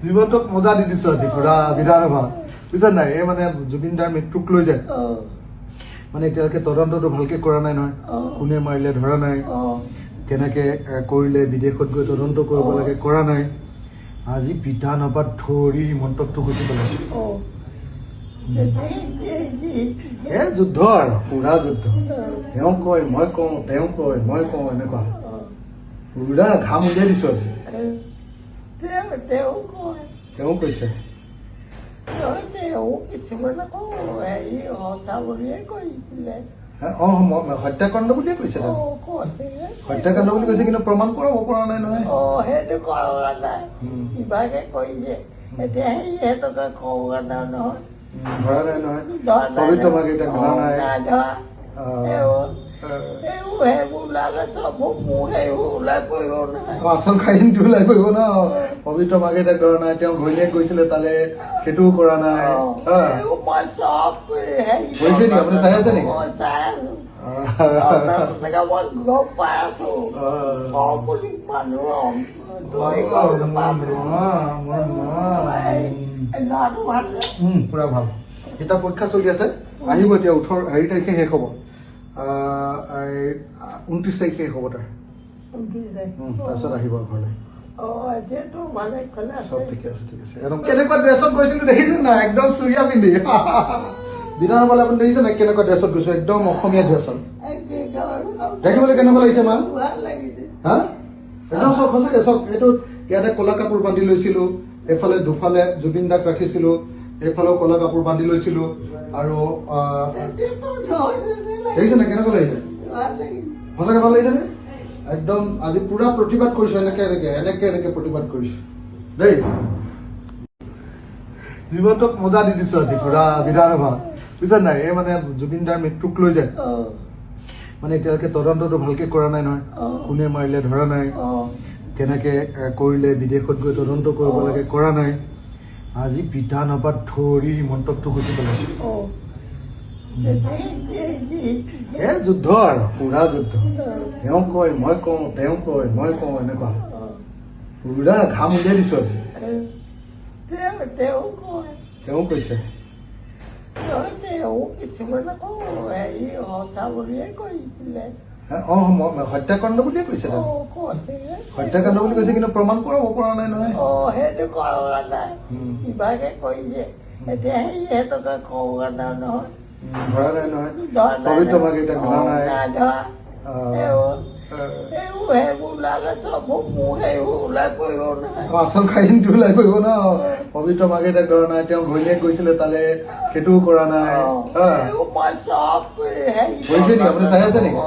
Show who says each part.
Speaker 1: জীৱনটোক মজা দি দিছো আজি পুৰা বিধানসভা বুজিছা নাই। এই মানে জুবিন দাৰ মৃত্যুক লৈ যায় মানে এতিয়ালৈকে তদন্তটো ভালকে কৰা নাই নহয়। কোনে মাৰিলে ধৰা নাই, কেনেকে কৰিলে বিদেশত গৈ তদন্ত কৰিব লাগে কৰা নাই। আজি বিধানসভাত ধৰি মন্তব্যটো গুচি পেলাইছে। যুদ্ধ আৰু পুৰা যুদ্ধ। তেওঁ কয় মই কওঁ, তেওঁ কয় মই কওঁ, এনেকুৱা পুৰা ঘাম উলিয়াই দিছো আজি। তেওঁ কৈছে হত্যাকাণ্ড বুলিয়ে কৈছে, হত্যাকাণ্ড বুলি কৈছে, কিন্তু প্ৰমাণ কৰাব পৰা নাই নহয়।
Speaker 2: সেইটো কৰা নাই, ইভাগে কৰিছে। এতিয়া সিহঁতকে কওঁগা নহয়,
Speaker 1: ধৰা নাই নহয়। পবিত্ৰ মাক এতিয়া ধৰা নাই। আচল কাহিনীটো ওলাই পৰিব ন। পবিত্ৰ মাকে এতিয়া ধৰা নাই, তেওঁ ঘৈণীয়েক গৈছিলে তালে, সেইটোও কৰা নাই। হৈছে নেকি আপুনি চাই আছে নেকি?
Speaker 2: গম পাই আছো
Speaker 1: পুৰা ভাল। এতিয়া পৰীক্ষা চলি আছে, আহিব এতিয়া 18 তাৰিখে শেষ হ'ব, 29 তাৰিখে শেষ হ'ব তাৰ। তাৰপিছত আহিব ঘৰলৈ। চব ঠিকে আছে, ঠিক আছে। একদম কেনেকুৱা ড্ৰেছত গৈছিলো দেখিছো না, একদম চুৰিয়া পিন্ধি। বিধানসভালৈ আপুনি দেখিছে নাই কেনেকুৱা ড্ৰেছত গৈছো, একদম অসমীয়া ড্ৰেছত। দেখিবলৈ কেনেকুৱা লাগিছে মা? হা একদম চব সঁচাকে চব। এইটো ইয়াতে ক'লা কাপোৰ বান্ধি লৈছিলো, এইফালে দুফালে জুবিন দাক ৰাখিছিলো, এইফালেও ক'লা কাপোৰ বান্ধি লৈছিলো। আৰু দেখিছে নাই কেনেকুৱা লাগিছে? সঁচাকে ভাল লাগিছে নে? একদম আজি পুৰা প্ৰতিবাদ কৰিছো, এনেকে এনেকে এনেকে এনেকে প্ৰতিবাদ কৰিছো দেই। জীৱনটোক মজা দি দিছো আজি পুৰা বিধানসভা বুজিছা নাই। এই মানে জুবিন দাৰ মৃত্যুক লৈ যায় মানে এতিয়ালৈকে তদন্তটো ভালকে কৰা নাই নহয়। কোনে মাৰিলে ধৰা নাই, কেনেকে কৰিলে বিদেশত গৈ তদন্ত কৰিব লাগে কৰা নাই। আজি বিধানসভাত ধৰি মন্তব্যটো গুচি পেলাইছে। যুদ্ধ আৰু পুৰা যুদ্ধ। তেওঁ কয় মই কওঁ, তেওঁ কয় মই কওঁ, এনেকুৱা পুৰা ঘাম উলিয়াই দিছো আজি। তেওঁ কৈছে হত্যাকাণ্ড বুলিয়ে কৈছে, হত্যাকাণ্ড বুলি কৈছে, কিন্তু প্ৰমাণ কৰাব পৰা নাই নহয়।
Speaker 2: সেইটো কৰা নাই, ইভাগে কৰিছে। এতিয়া সিহঁতকে কওঁগা নহয়,
Speaker 1: ধৰা নাই নহয়। পবিত্ৰ মাক এতিয়া ধৰা নাই। আচল কাহিনীটো ওলাই পৰিব ন। পবিত্ৰ মাকে এতিয়া ধৰা নাই, তেওঁ ঘৈণীয়েক গৈছিলে তালে, সেইটোও কৰা নাই। হৈছে নেকি আপুনি চাই আছে নেকি?